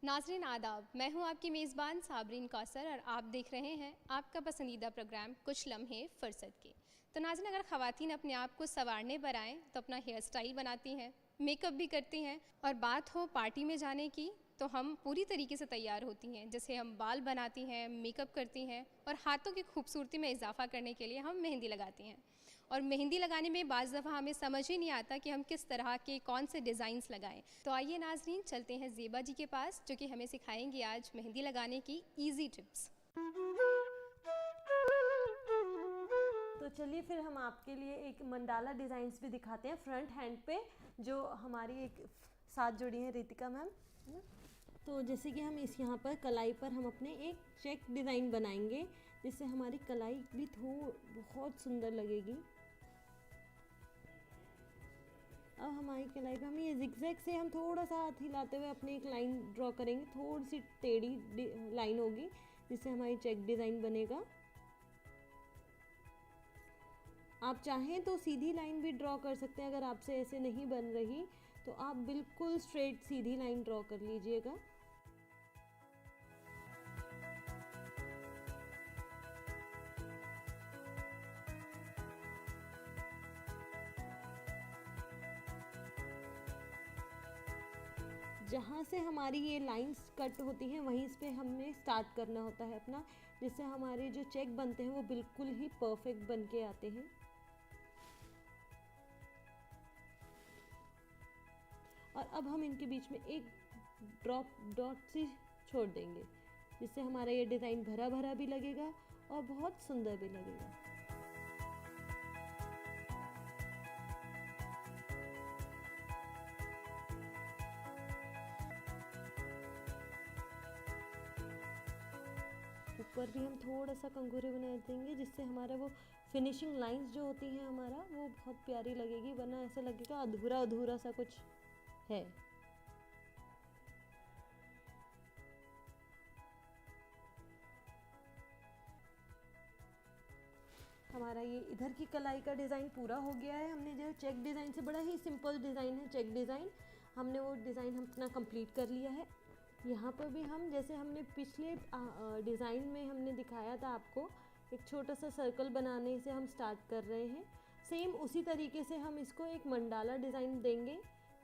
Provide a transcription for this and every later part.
नाज़रीन आदाब, मैं हूं आपकी मेज़बान साबरीन कौसर और आप देख रहे हैं आपका पसंदीदा प्रोग्राम कुछ लम्हे फ़ुर्सत के। तो नाज़रीन, अगर ख़वातीन अपने आप को संवारने पर आएँ तो अपना हेयर स्टाइल बनाती हैं, मेकअप भी करती हैं और बात हो पार्टी में जाने की तो हम पूरी तरीके से तैयार होती हैं। जैसे हम बाल बनाती हैं, मेकअप करती हैं और हाथों की खूबसूरती में इजाफ़ा करने के लिए हम मेहंदी लगाती हैं। और मेहंदी लगाने में बाज़ दफ़ा हमें समझ ही नहीं आता कि हम किस तरह के कौन से डिज़ाइंस लगाएं। तो आइए नाज़रीन, चलते हैं ज़ेबा जी के पास जो कि हमें सिखाएंगी आज मेहंदी लगाने की ईजी टिप्स। तो चलिए फिर हम आपके लिए एक मंडाला डिज़ाइंस भी दिखाते हैं फ्रंट हैंड पे, जो हमारी एक साथ जुड़ी हैं रितिका मैम, है ना। तो जैसे कि हम इस यहाँ पर कलाई पर हम अपने एक चेक डिज़ाइन बनाएंगे, जिससे हमारी कलाई भी बहुत सुंदर लगेगी। अब हमारी कलाई पे हम ये जिगजैग से हम थोड़ा सा हाथ हिलाते हुए अपनी एक लाइन ड्रॉ करेंगे, थोड़ी सी टेढ़ी लाइन होगी जिससे हमारी चेक डिज़ाइन बनेगा। आप चाहें तो सीधी लाइन भी ड्रॉ कर सकते हैं, अगर आपसे ऐसे नहीं बन रही तो आप बिल्कुल स्ट्रेट सीधी लाइन ड्रॉ कर लीजिएगा। जहाँ से हमारी ये लाइंस कट होती हैं वहीं पे हमें स्टार्ट करना होता है अपना, जिससे हमारे जो चेक बनते हैं वो बिल्कुल ही परफेक्ट बन के आते हैं। और अब हम इनके बीच में एक डॉट सी छोड़ देंगे, जिससे हमारा ये डिज़ाइन भरा भरा भी लगेगा और बहुत सुंदर भी लगेगा। ऊपर भी हम थोड़ा सा कंघूरे बना देंगे, जिससे हमारा वो फिनिशिंग लाइंस जो होती हैं हमारा वो बहुत प्यारी लगेगी, वरना ऐसा लगेगा अधूरा अधूरा सा कुछ है। हमारा ये इधर की कलाई का डिज़ाइन पूरा हो गया है। हमने जो चेक डिज़ाइन से, बड़ा ही सिंपल डिज़ाइन है चेक डिज़ाइन, हमने वो डिज़ाइन हम अपना कंप्लीट कर लिया है। यहाँ पर भी हम, जैसे हमने पिछले डिज़ाइन में हमने दिखाया था आपको, एक छोटा सा सर्कल बनाने से हम स्टार्ट कर रहे हैं। सेम उसी तरीके से हम इसको एक मंडाला डिज़ाइन देंगे।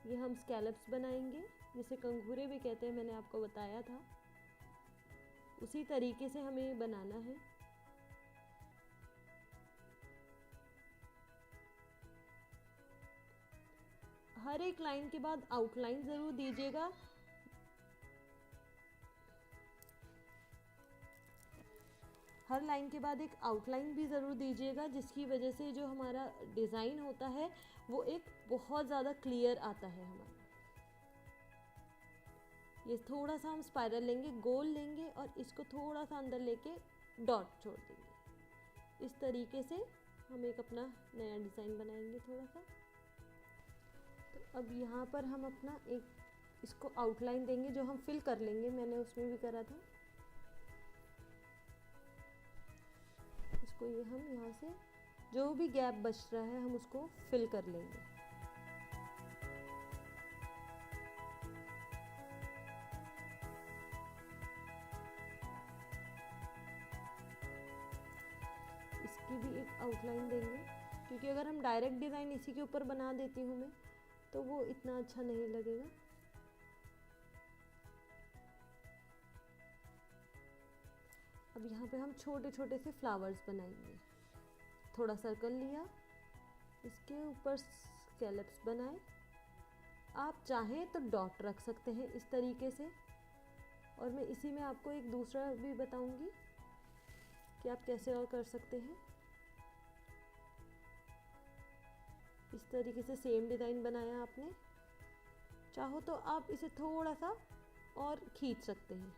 ये हम स्कैलप्स बनाएंगे, जिसे कंघूरे भी कहते हैं, मैंने आपको बताया था। उसी तरीके से हमें बनाना है। हर एक लाइन के बाद आउटलाइन ज़रूर दीजिएगा। हर लाइन के बाद एक आउटलाइन भी ज़रूर दीजिएगा, जिसकी वजह से जो हमारा डिज़ाइन होता है वो एक बहुत ज़्यादा क्लियर आता है हमारा। ये थोड़ा सा हम स्पाइरल लेंगे, गोल लेंगे और इसको थोड़ा सा अंदर लेके डॉट छोड़ देंगे। इस तरीके से हम एक अपना नया डिज़ाइन बनाएंगे थोड़ा सा। तो अब यहाँ पर हम अपना एक इसको आउटलाइन देंगे, जो हम फिल कर लेंगे, मैंने उसमें भी करा था। इसको ये हम यहाँ से जो भी गैप बच रहा है हम उसको फिल कर लेंगे। इसकी भी एक आउटलाइन देंगे, क्योंकि अगर हम डायरेक्ट डिज़ाइन इसी के ऊपर बना देती हूँ मैं, तो वो इतना अच्छा नहीं लगेगा। अब यहाँ पे हम छोटे छोटे से फ्लावर्स बनाएंगे। थोड़ा सर्कल लिया, इसके ऊपर स्कैलप्स बनाए। आप चाहें तो डॉट रख सकते हैं इस तरीके से। और मैं इसी में आपको एक दूसरा भी बताऊंगी कि आप कैसे और कर सकते हैं। इस तरीके से सेम डिज़ाइन बनाया आपने, चाहो तो आप इसे थोड़ा सा और खींच सकते हैं,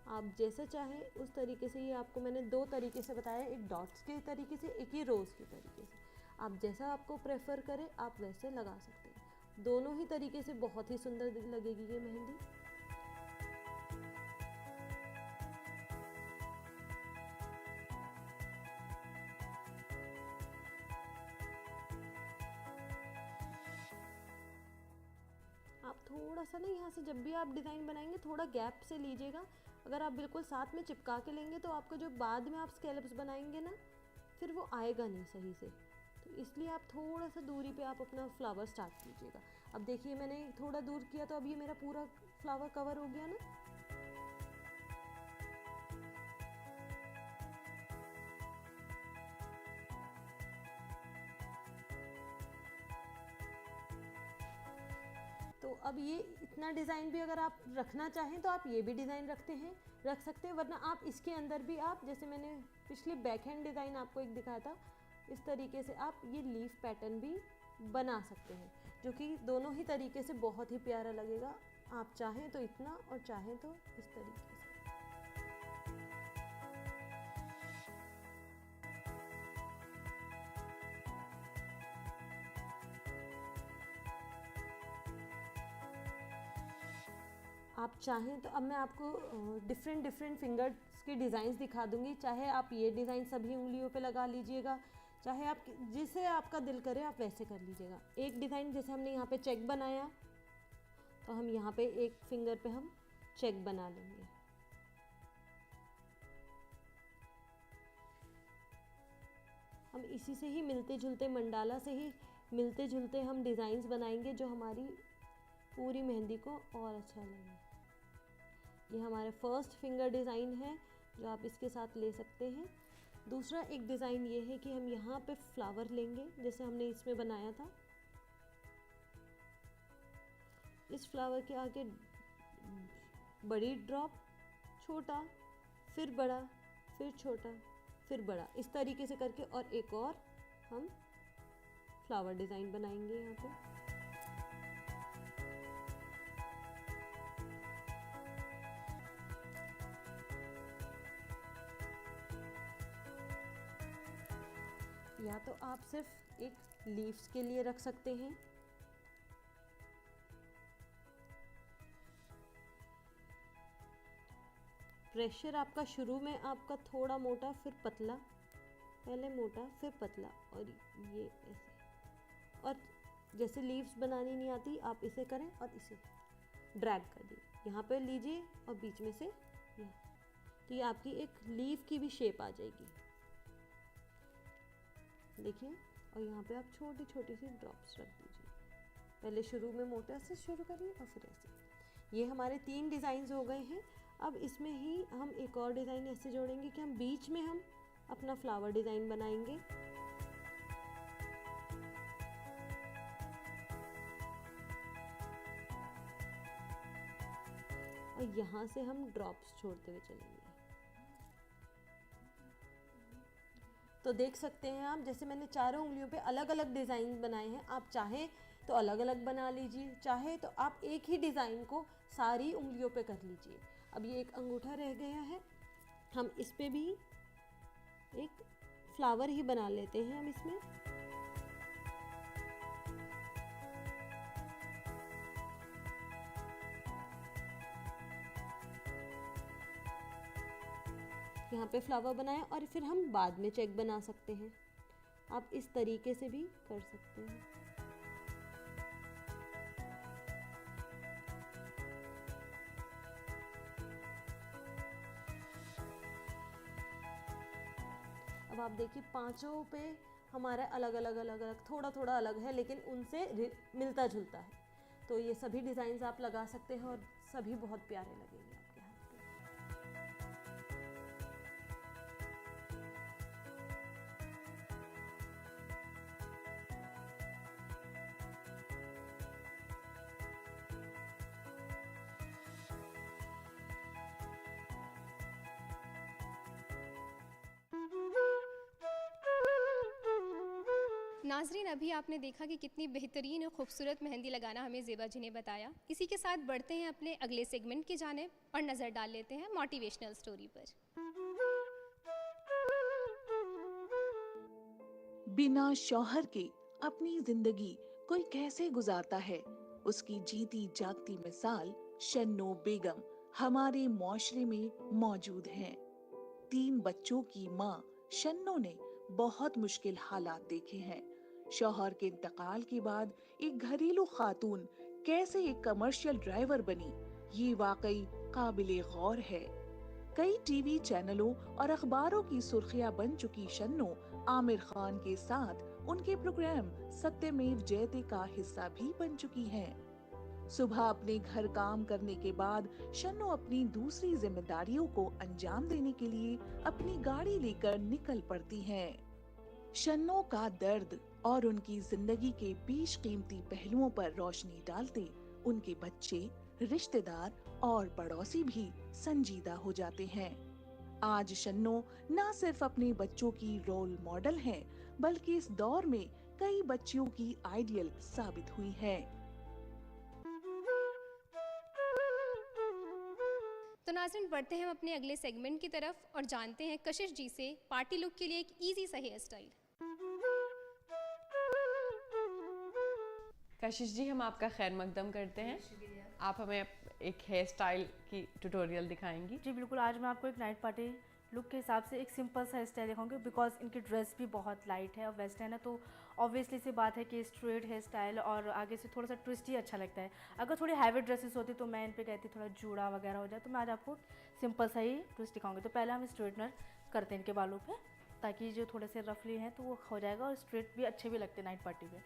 आप जैसे चाहें उस तरीके से। ये आपको मैंने दो तरीके से बताया, एक डॉट्स के तरीके से, एक ही रोज़ के तरीके से। आप जैसा आपको प्रेफर करें आप वैसे लगा सकते हैं। दोनों ही तरीके से बहुत ही सुंदर लगेगी ये मेहंदी। आप थोड़ा सा ना यहाँ से जब भी आप डिज़ाइन बनाएंगे थोड़ा गैप से लीजिएगा। अगर आप बिल्कुल साथ में चिपका के लेंगे तो आपको जो बाद में आप स्कैलप्स बनाएंगे ना, फिर वो आएगा नहीं सही से। तो इसलिए आप थोड़ा सा दूरी पे आप अपना फ्लावर स्टार्ट कीजिएगा। अब देखिए मैंने थोड़ा दूर किया तो अब ये मेरा पूरा फ्लावर कवर हो गया ना। तो अब ये इतना डिज़ाइन भी अगर आप रखना चाहें तो आप ये भी डिज़ाइन रख सकते हैं, वरना आप इसके अंदर भी आप, जैसे मैंने पिछले बैक हैंड डिज़ाइन आपको एक दिखाया था, इस तरीके से आप ये लीफ पैटर्न भी बना सकते हैं, जो कि दोनों ही तरीके से बहुत ही प्यारा लगेगा। आप चाहें तो इतना और चाहें तो इस तरीके से। आप चाहें तो अब मैं आपको डिफरेंट फिंगर्स के डिज़ाइंस दिखा दूंगी। चाहे आप ये डिज़ाइन सभी उंगलियों पे लगा लीजिएगा, चाहे आप जिसे आपका दिल करे आप वैसे कर लीजिएगा। एक डिज़ाइन जैसे हमने यहाँ पे चेक बनाया, तो हम यहाँ पे एक फिंगर पे हम चेक बना लेंगे। हम इसी से ही मिलते जुलते, मंडाला से ही मिलते जुलते हम डिज़ाइंस बनाएंगे जो हमारी पूरी मेहंदी को और अच्छा लगे। ये हमारा फर्स्ट फिंगर डिज़ाइन है जो आप इसके साथ ले सकते हैं। दूसरा एक डिज़ाइन ये है कि हम यहाँ पे फ्लावर लेंगे जैसे हमने इसमें बनाया था। इस फ्लावर के आगे बड़ी ड्रॉप, छोटा, फिर बड़ा, फिर छोटा, फिर बड़ा, इस तरीके से करके और एक और हम फ्लावर डिज़ाइन बनाएंगे यहाँ पे। या तो आप सिर्फ एक लीव्स के लिए रख सकते हैं, प्रेशर आपका शुरू में आपका थोड़ा मोटा फिर पतला, पहले मोटा फिर पतला, और ये ऐसे। और जैसे लीव्स बनानी नहीं आती आप इसे करें और इसे ड्रैग कर दीजिए, यहाँ पे लीजिए और बीच में से यहाँ, तो ये आपकी एक लीव की भी शेप आ जाएगी, देखिए। और यहाँ पे आप छोटी छोटी सी ड्रॉप्स रख दीजिए, पहले शुरू में मोटा से शुरू करिए और फिर ऐसे। ये हमारे 3 डिज़ाइंस हो गए हैं। अब इसमें ही हम एक और डिज़ाइन ऐसे जोड़ेंगे कि हम बीच में हम अपना फ्लावर डिज़ाइन बनाएंगे। और यहाँ से हम ड्रॉप्स छोड़ते हुए चलेंगे। तो देख सकते हैं आप, जैसे मैंने चारों उंगलियों पे अलग अलग डिज़ाइन बनाए हैं। आप चाहें तो अलग अलग बना लीजिए, चाहे तो आप एक ही डिज़ाइन को सारी उंगलियों पे कर लीजिए। अब ये एक अंगूठा रह गया है, हम इस पे भी एक फ्लावर ही बना लेते हैं हम इसमें। यहाँ पे फ्लावर बनाया और फिर हम बाद में चेक बना सकते हैं। आप इस तरीके से भी कर सकते हैं। अब आप देखिए पांचों पे हमारा अलग अलग थोड़ा थोड़ा अलग है, लेकिन उनसे मिलता जुलता है। तो ये सभी डिज़ाइंस आप लगा सकते हैं और सभी बहुत प्यारे लगेंगे आपके हाथ पे। नाजरीन, अभी आपने देखा कि कितनी बेहतरीन और खूबसूरत मेहंदी लगाना हमें ज़ेबा जी ने बताया। इसी के साथ बढ़ते हैं अपने अगले सेगमेंट की जानिब और नज़र डाल लेते हैं मोटिवेशनल स्टोरी पर। बिना शौहर के अपनी जिंदगी कोई कैसे गुजारता है, उसकी जीती जागती मिसाल शन्नो बेगम हमारे मुआशरे में मौजूद हैं। 3 बच्चों की माँ शन्नो ने बहुत मुश्किल हालात देखे हैं। शौहर के इंतकाल के बाद एक घरेलू खातून कैसे एक कमर्शियल ड्राइवर बनी, ये वाकई काबिले गौर है। कई टीवी चैनलों और अखबारों की सुर्खियां बन चुकी शन्नो आमिर खान के साथ उनके प्रोग्राम सत्यमेव जयते का हिस्सा भी बन चुकी हैं। सुबह अपने घर काम करने के बाद शन्नो अपनी दूसरी जिम्मेदारियों को अंजाम देने के लिए अपनी गाड़ी लेकर निकल पड़ती हैं। शन्नो का दर्द और उनकी जिंदगी के बेशकीमती पहलुओं पर रोशनी डालते उनके बच्चे, रिश्तेदार और पड़ोसी भी संजीदा हो जाते हैं। आज शन्नो न सिर्फ अपने बच्चों की रोल मॉडल हैं, बल्कि इस दौर में कई बच्चियों की आइडियल साबित हुई हैं। तो नाज़रीन, बढ़ते हैं हम अपने अगले सेगमेंट की तरफ और जानते हैं कशिश जी से पार्टी लुक के लिए एक इजी सा हेयर स्टाइल। कशिश जी, हम आपका खैर मकदम करते हैं। आप हमें एक हेयर स्टाइल की ट्यूटोरियल दिखाएंगी। जी बिल्कुल, आज मैं आपको एक नाइट पार्टी लुक के हिसाब से एक सिंपल सा हेयर स्टाइल दिखाऊंगी, बिकॉज इनकी ड्रेस भी बहुत लाइट है और वेस्टर्न है, तो ऑब्वियसली सी बात है कि स्ट्रेट हेयर स्टाइल और आगे से थोड़ा सा ट्विस्ट ही अच्छा लगता है। अगर थोड़ी हैवी ड्रेसेस होती तो मैं इन पे कहती थोड़ा जूड़ा वगैरह हो जाए, तो मैं आज आपको सिंपल सा ही ट्विस्ट दिखाऊंगी। तो पहले हम स्ट्रेटनर करते हैं इनके बालों पे, ताकि जो थोड़े से रफली हैं तो वो हो जाएगा और स्ट्रेट भी अच्छे भी लगते हैं नाइट पार्टी में।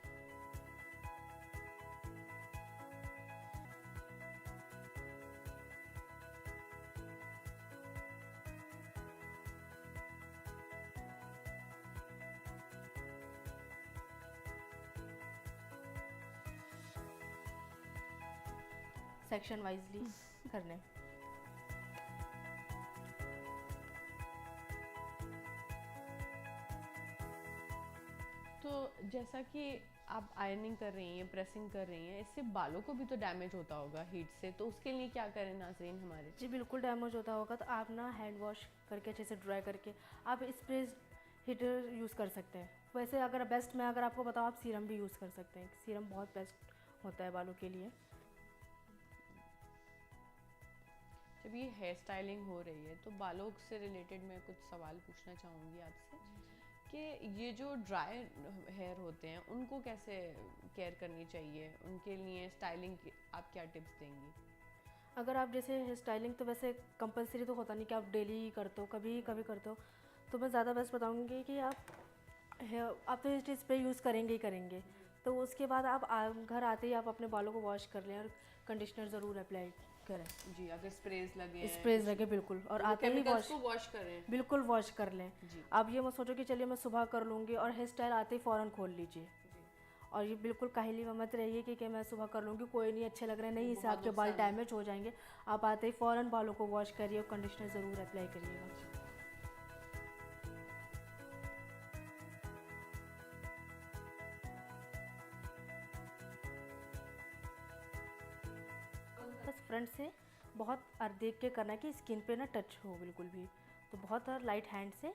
सेक्शन वाइजली करने। तो जैसा कि आप आयरनिंग कर रही हैं, प्रेसिंग कर रही हैं, इससे बालों को भी तो डैमेज होता होगा हीट से, तो उसके लिए क्या करें नाज़रीन हमारे? जी बिल्कुल डैमेज होता होगा, तो आप ना हैंड वॉश करके अच्छे से ड्राई करके आप स्प्रे हीटर यूज़ कर सकते हैं। वैसे अगर बेस्ट मैं अगर आपको बताऊँ, आप सीरम भी यूज़ कर सकते हैं। सीरम बहुत बेस्ट होता है बालों के लिए। जब ये हेयर स्टाइलिंग हो रही है तो बालों से रिलेटेड मैं कुछ सवाल पूछना चाहूँगी आपसे कि ये जो ड्राई हेयर होते हैं उनको कैसे केयर करनी चाहिए, उनके लिए स्टाइलिंग की आप क्या टिप्स देंगी? अगर आप जैसे हेयर स्टाइलिंग तो वैसे कंपलसरी तो होता नहीं कि आप डेली करते हो, कभी कभी करते हो, तो मैं ज़्यादा बेस्ट बताऊँगी कि आप तो इस स्प्रे यूज़ करेंगे ही करेंगे, तो उसके बाद आप घर आते ही आप अपने बालों को वॉश कर लें और कंडीशनर ज़रूर अप्लाई करें। जी, अगर स्प्रेज लगे बिल्कुल, और आते ही वॉश करें, बिल्कुल वॉश कर लें। आप ये मत सोचो कि चलिए मैं सुबह कर लूँगी और हेयर स्टाइल आते ही फ़ौरन खोल लीजिए। और ये बिल्कुल काहली में मत रहिए कि मैं सुबह कर लूँगी, कोई नहीं अच्छे लग रहे हैं, नहीं, इससे आपके बाल डैमेज हो जाएंगे। आप आते ही फ़ौरन बालों को वॉश करिए और कंडीशनर ज़रूर अप्लाई करिएगा। बस फ्रंट से बहुत देख के करना है कि स्किन पे ना टच हो बिल्कुल भी, तो बहुत लाइट हैंड से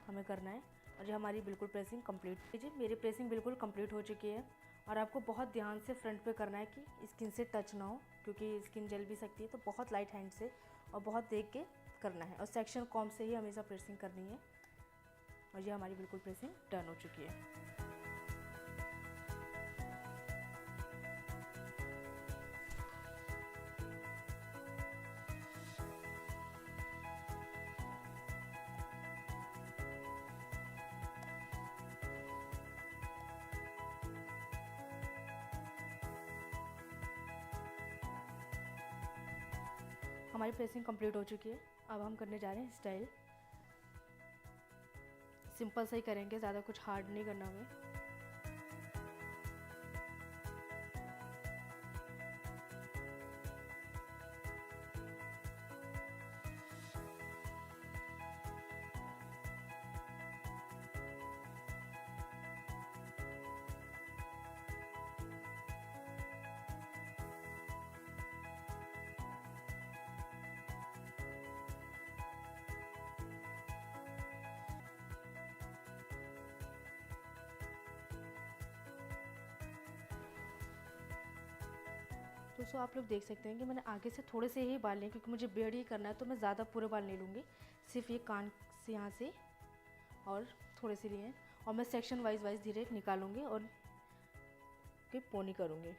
हमें करना है। और ये हमारी बिल्कुल प्रेसिंग कंप्लीट कीजिए। मेरी प्रेसिंग बिल्कुल कंप्लीट हो चुकी है और आपको बहुत ध्यान से फ्रंट पे करना है कि स्किन से टच ना हो, क्योंकि स्किन जल भी सकती है, तो बहुत लाइट हैंड से और बहुत देख के करना है। और सेक्शन कॉम्ब से ही हमेशा प्रेसिंग करनी है। और ये हमारी बिल्कुल प्रेसिंग डन हो चुकी है। हमारी प्रेसिंग कंप्लीट हो चुकी है। अब हम करने जा रहे हैं स्टाइल। सिंपल सा ही करेंगे, ज़्यादा कुछ हार्ड नहीं करना हमें। दोस्तों आप लोग देख सकते हैं कि मैंने आगे से थोड़े से ही बाल लिए, क्योंकि मुझे बेयर्ड ही करना है, तो मैं ज़्यादा पूरे बाल नहीं लूँगी। सिर्फ ये कान से यहाँ से और थोड़े से लिए हैं, और मैं सेक्शन वाइज धीरे निकालूंगी और पोनी करूँगी।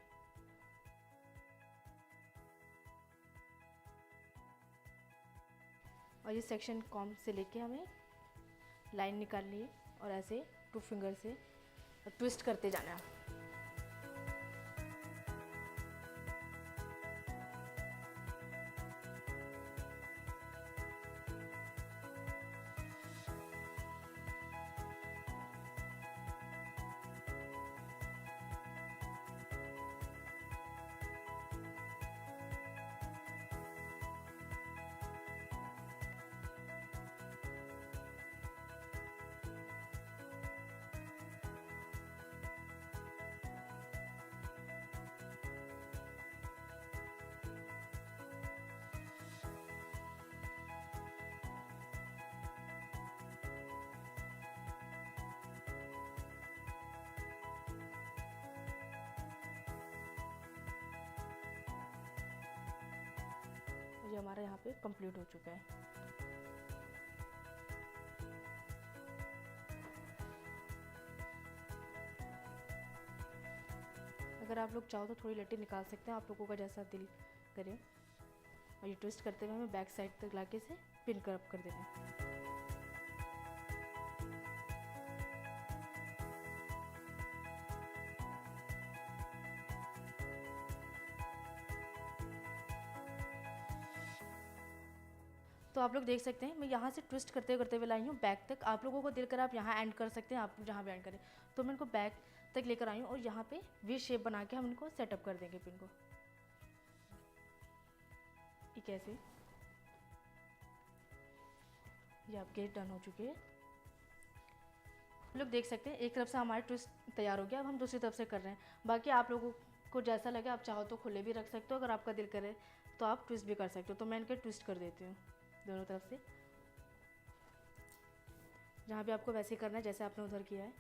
और ये सेक्शन कॉम से लेके हमें लाइन निकालनी है और ऐसे 2 फिंगर से ट्विस्ट करते जाना है। ये हमारा यहाँ पे कंप्लीट हो चुका है। अगर आप लोग चाहो तो थोड़ी लट्टी निकाल सकते हैं, आप लोगों का जैसा दिल करे। और ये ट्विस्ट करते हुए हमें बैक साइड तक लाके से पिन कर देना है। तो आप लोग देख सकते हैं मैं यहाँ से ट्विस्ट करते हुए लाई हूँ बैक तक। आप लोगों को दिल कर आप यहाँ एंड कर सकते हैं, आप जहाँ भी एंड करें। तो मैं इनको बैक तक लेकर आई हूँ और यहाँ पे वी शेप बना के हम इनको सेटअप कर देंगे पिन को। ये कैसे, ये आपके डन हो चुके हैं। लोग देख सकते हैं एक तरफ से हमारा ट्विस्ट तैयार हो गया। अब हम दूसरी तरफ से कर रहे हैं। बाकी आप लोगों को जैसा लगे, आप चाहो तो खुले भी रख सकते हो, अगर आपका दिल करे तो आप ट्विस्ट भी कर सकते हो। तो मैं इनके ट्विस्ट कर देती हूँ दोनों तरफ से। जहाँ भी आपको वैसे करना है जैसे आपने उधर किया है,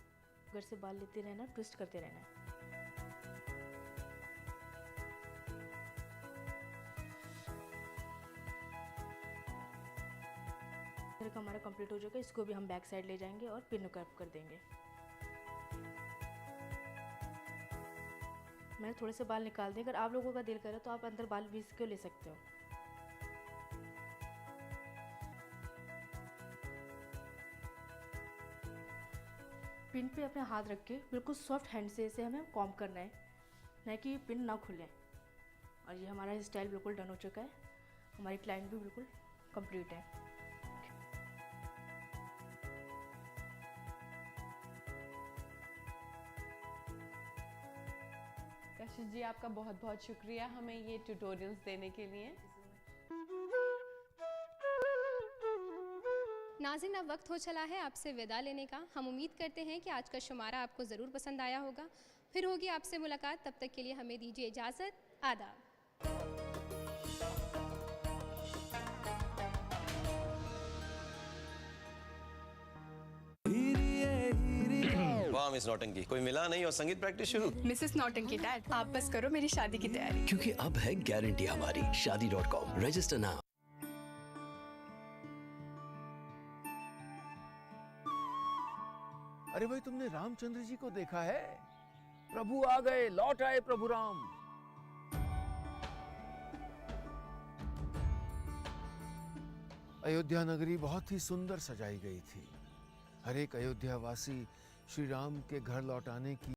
उधर से बाल लेते रहना, ट्विस्ट करते रहना है। इधर का हमारा कंप्लीट हो चुका है। इसको भी हम बैक साइड ले जाएंगे और पिन कट कर देंगे। मैंने थोड़े से बाल निकाल दिए। अगर आप लोगों का दिल करे तो आप अंदर बाल बीस के ले सकते हो। पिन पे अपने हाथ रख के बिल्कुल सॉफ्ट हैंड से इसे हमें कॉम्ब करना है, ना कि पिन ना खुले। और ये हमारा स्टाइल बिल्कुल डन हो चुका है। हमारी क्लाइंट भी बिल्कुल कंप्लीट है। कशिश जी, आपका बहुत बहुत शुक्रिया हमें ये ट्यूटोरियल्स देने के लिए। नाज़रीन, अब वक्त हो चला है आपसे विदा लेने का। हम उम्मीद करते हैं कि आज का शुमारा आपको ज़रूर पसंद आया होगा। फिर होगी आपसे मुलाकात, तब तक के लिए हमें दीजिए इजाज़त। आदाब। वाह मिस नौटंकी, कोई मिला नहीं और संगीत प्रैक्टिस शुरू। मिसेस नौटंकी डैड, आप बस करो मेरी शादी की तैयारी। क्योंकि अब है गारंटी हमारी। शादी.com, रजिस्टर नाउ। अरे भाई, तुमने रामचंद्र जी को देखा है? प्रभु आ गए, लौट आए प्रभु राम। अयोध्या नगरी बहुत ही सुंदर सजाई गई थी। हर एक अयोध्यावासी श्री राम के घर लौटाने की